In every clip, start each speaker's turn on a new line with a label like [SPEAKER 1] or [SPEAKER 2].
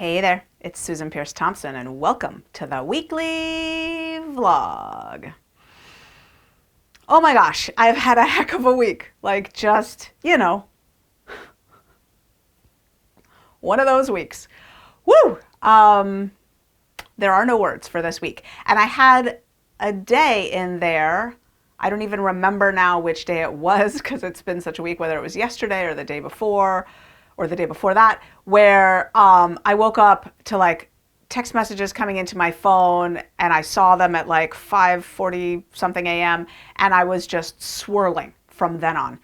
[SPEAKER 1] Hey there, it's Susan Pierce Thompson, and welcome to the weekly vlog. Oh my gosh, I've had a heck of a week. Like, just, one of those weeks. Woo! There are no words for this week. And I had a day in there. I don't even remember now which day it was because it's been such a week, whether it was yesterday or the day before or the day before that, where I woke up to like text messages coming into my phone, and I saw them at like 5:40 something a.m. and I was just swirling from then on.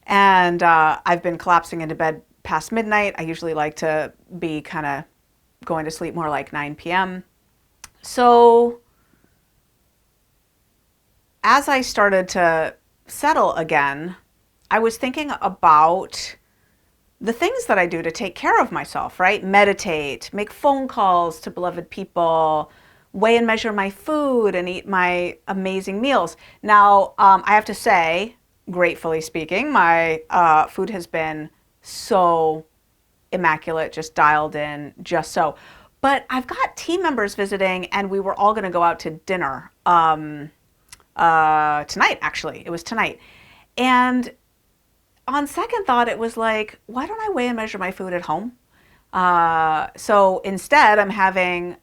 [SPEAKER 1] And I've been collapsing into bed past midnight. I usually like to be kind of going to sleep more like 9 p.m. So as I started to settle again, I was thinking about the things that I do to take care of myself, right? Meditate, make phone calls to beloved people, weigh and measure my food, and eat my amazing meals. Now, I have to say, gratefully speaking, my food has been so immaculate, just dialed in, just so. But I've got team members visiting, and we were all going to go out to dinner tonight, actually. It was tonight. And on second thought, it was like, why don't I weigh and measure my food at home? So instead, I'm having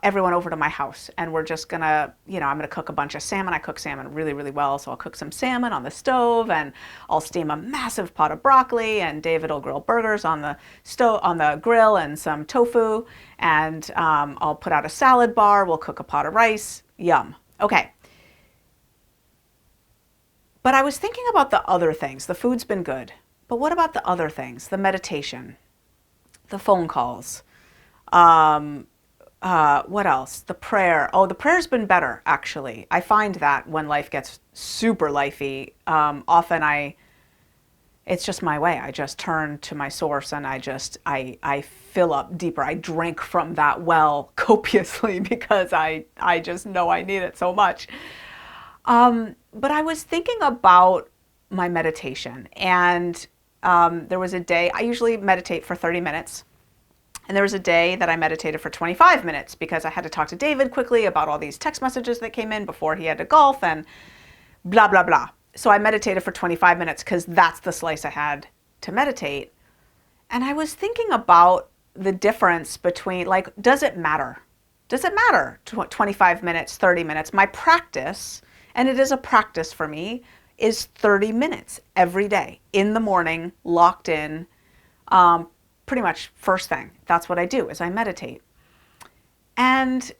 [SPEAKER 1] everyone over to my house, and we're just gonna, I'm gonna cook a bunch of salmon. I cook salmon really, really well, so I'll cook some salmon on the stove, and I'll steam a massive pot of broccoli, and David will grill burgers on the stove, on the grill, and some tofu, and I'll put out a salad bar. We'll cook a pot of rice. Yum. Okay. But I was thinking about the other things. The food's been good. But what about the other things? The meditation, the phone calls. What else? The prayer. Oh, the prayer's been better, actually. I find that when life gets super lifey, often it's just my way. I just turn to my source, and I fill up deeper. I drink from that well copiously because I just know I need it so much. But I was thinking about my meditation, and there was a day, I usually meditate for 30 minutes, and there was a day that I meditated for 25 minutes because I had to talk to David quickly about all these text messages that came in before he had to golf and blah, blah, blah. So I meditated for 25 minutes because that's the slice I had to meditate. And I was thinking about the difference between, like, does it matter? Does it matter 25 minutes, 30 minutes? My practice, and it is a practice for me, is 30 minutes every day in the morning, locked in, pretty much first thing. That's what I do, is I meditate. And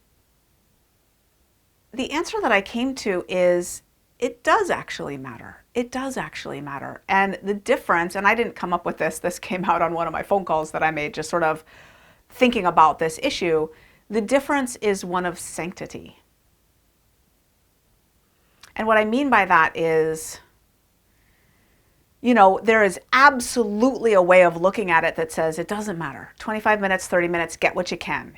[SPEAKER 1] the answer that I came to is it does actually matter. It does actually matter. And the difference, and I didn't come up with this came out on one of my phone calls that I made just sort of thinking about this issue. The difference is one of sanctity. And what I mean by that is, there is absolutely a way of looking at it that says it doesn't matter. 25 minutes, 30 minutes, get what you can.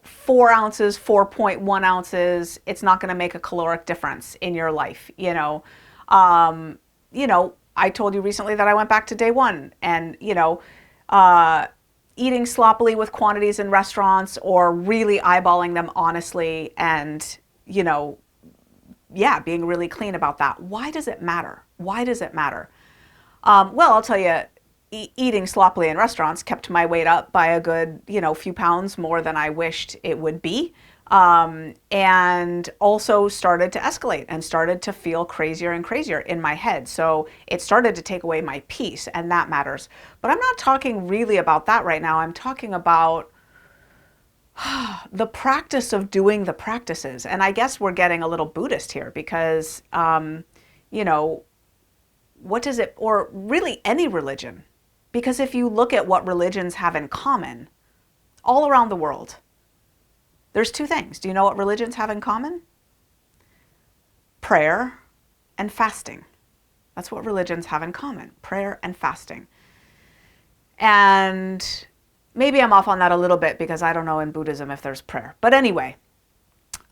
[SPEAKER 1] 4 ounces, 4.1 ounces, it's not going to make a caloric difference in your life. I told you recently that I went back to day one, and, eating sloppily with quantities in restaurants or really eyeballing them honestly and, being really clean about that. Why does it matter? Why does it matter? Well, I'll tell you, eating sloppily in restaurants kept my weight up by a good, few pounds more than I wished it would be. And also started to escalate and started to feel crazier and crazier in my head. So it started to take away my peace, and that matters. But I'm not talking really about that right now. I'm talking about the practice of doing the practices. And I guess we're getting a little Buddhist here because, what does it, or really any religion, because if you look at what religions have in common all around the world, there's 2 things. Do you know what religions have in common? Prayer and fasting. That's what religions have in common, prayer and fasting. And maybe I'm off on that a little bit because I don't know in Buddhism if there's prayer. But anyway,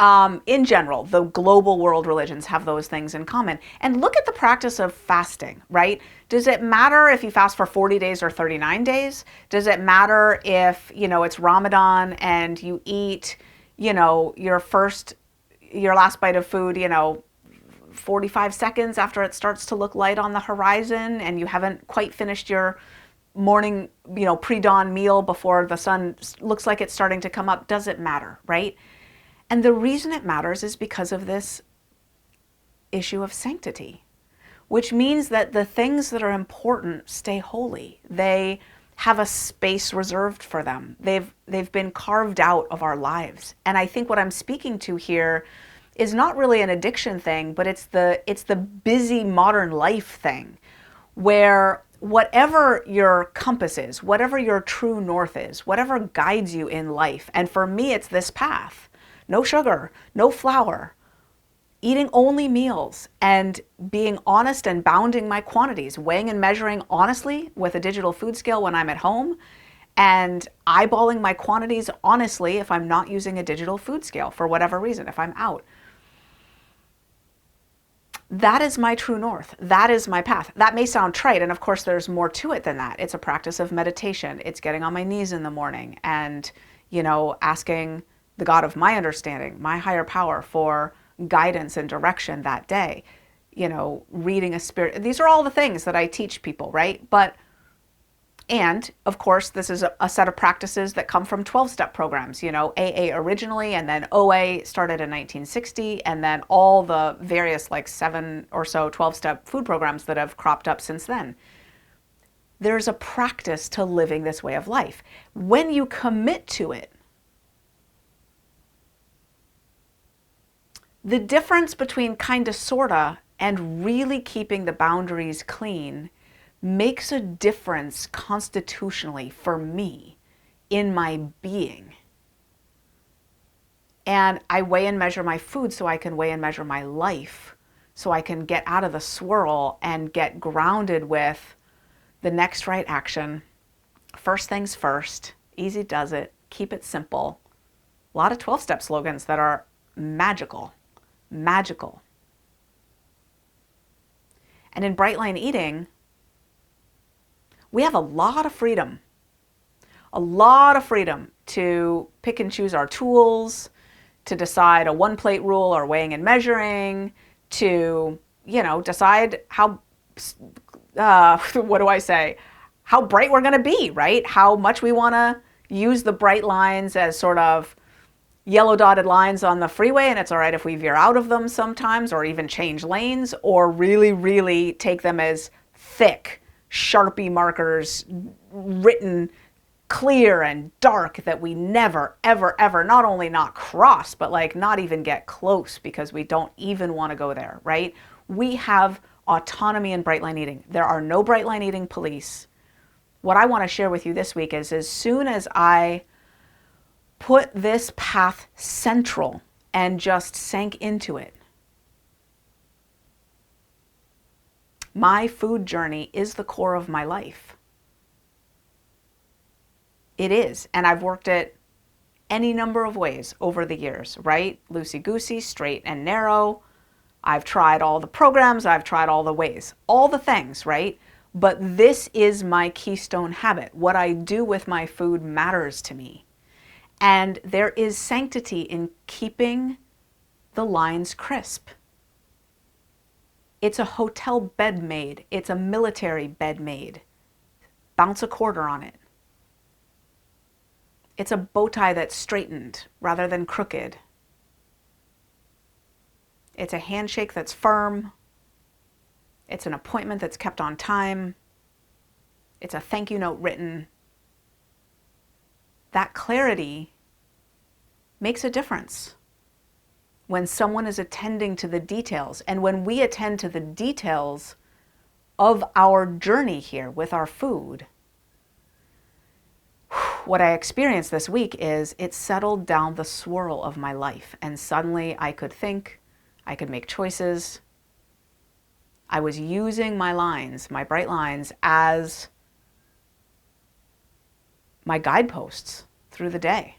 [SPEAKER 1] In general, the global world religions have those things in common. And look at the practice of fasting, right? Does it matter if you fast for 40 days or 39 days? Does it matter if, it's Ramadan and you eat, your last bite of food, 45 seconds after it starts to look light on the horizon and you haven't quite finished your morning, pre-dawn meal before the sun looks like it's starting to come up? Does it matter, right? And the reason it matters is because of this issue of sanctity, which means that the things that are important stay holy. They have a space reserved for them. They've been carved out of our lives. And I think what I'm speaking to here is not really an addiction thing, but it's the busy modern life thing, where whatever your compass is, whatever your true north is, whatever guides you in life, and for me it's this path: no sugar, no flour, eating only meals, and being honest and bounding my quantities, weighing and measuring honestly with a digital food scale when I'm at home, and eyeballing my quantities honestly if I'm not using a digital food scale for whatever reason, if I'm out. That is my true north. That is my path. That may sound trite, and of course there's more to it than that. It's a practice of meditation. It's getting on my knees in the morning and, asking the God of my understanding, my higher power, for guidance and direction that day. Reading a spirit. These are all the things that I teach people, right? And of course, this is a set of practices that come from 12-step programs, AA originally, and then OA started in 1960, and then all the various 7 or so 12-step food programs that have cropped up since then. There's a practice to living this way of life. When you commit to it, the difference between kinda, sorta, and really keeping the boundaries clean makes a difference constitutionally for me in my being. And I weigh and measure my food so I can weigh and measure my life, so I can get out of the swirl and get grounded with the next right action. First things first, easy does it, keep it simple. A lot of 12-step slogans that are magical. And in Bright Line Eating, we have a lot of freedom to pick and choose our tools, to decide a one-plate rule or weighing and measuring, to, decide how, how bright we're going to be, right? How much we want to use the bright lines as sort of yellow dotted lines on the freeway, and it's all right if we veer out of them sometimes or even change lanes, or really, really take them as thick Sharpie markers written clear and dark that we never, ever, ever not only not cross, but not even get close because we don't even want to go there, right? We have autonomy in Bright Line Eating. There are no Bright Line Eating police. What I want to share with you this week is, as soon as I put this path central and just sank into it, my food journey is the core of my life. It is. And I've worked it any number of ways over the years, right? Loosey-goosey, straight and narrow. I've tried all the programs. I've tried all the ways, all the things, right? But this is my keystone habit. What I do with my food matters to me. And there is sanctity in keeping the lines crisp. It's a hotel bed made. It's a military bed made. Bounce a quarter on it. It's a bow tie that's straightened rather than crooked. It's a handshake that's firm. It's an appointment that's kept on time. It's a thank you note written. That clarity makes a difference when someone is attending to the details. And when we attend to the details of our journey here with our food, what I experienced this week is it settled down the swirl of my life. And suddenly I could think, I could make choices. I was using my lines, my bright lines, as my guideposts through the day.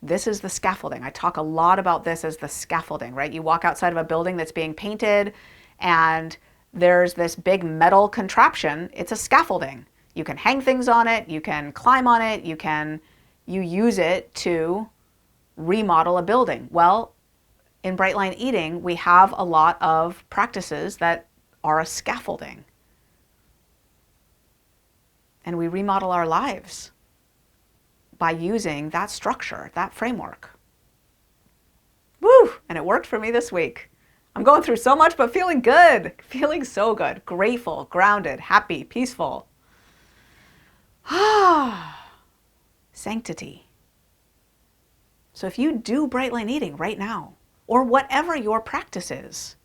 [SPEAKER 1] This is the scaffolding. I talk a lot about this as the scaffolding, right? You walk outside of a building that's being painted and there's this big metal contraption. It's a scaffolding. You can hang things on it, you can climb on it, you use it to remodel a building. Well, in Bright Line Eating, we have a lot of practices that are a scaffolding. And we remodel our lives by using that structure, that framework. Woo! And it worked for me this week. I'm going through so much, but feeling good. Feeling so good. Grateful, grounded, happy, peaceful. Sanctity. So if you do Bright Line Eating right now, or whatever your practice is,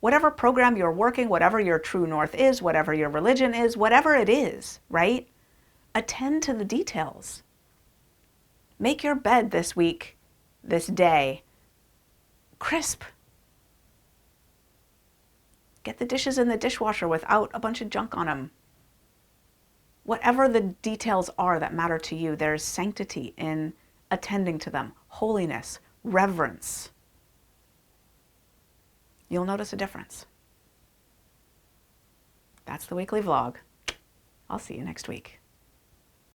[SPEAKER 1] whatever program you're working, whatever your true north is, whatever your religion is, whatever it is, right? Attend to the details. Make your bed this week, this day, crisp. Get the dishes in the dishwasher without a bunch of junk on them. Whatever the details are that matter to you, there's sanctity in attending to them, holiness, reverence. You'll notice a difference. That's the weekly vlog. I'll see you next week.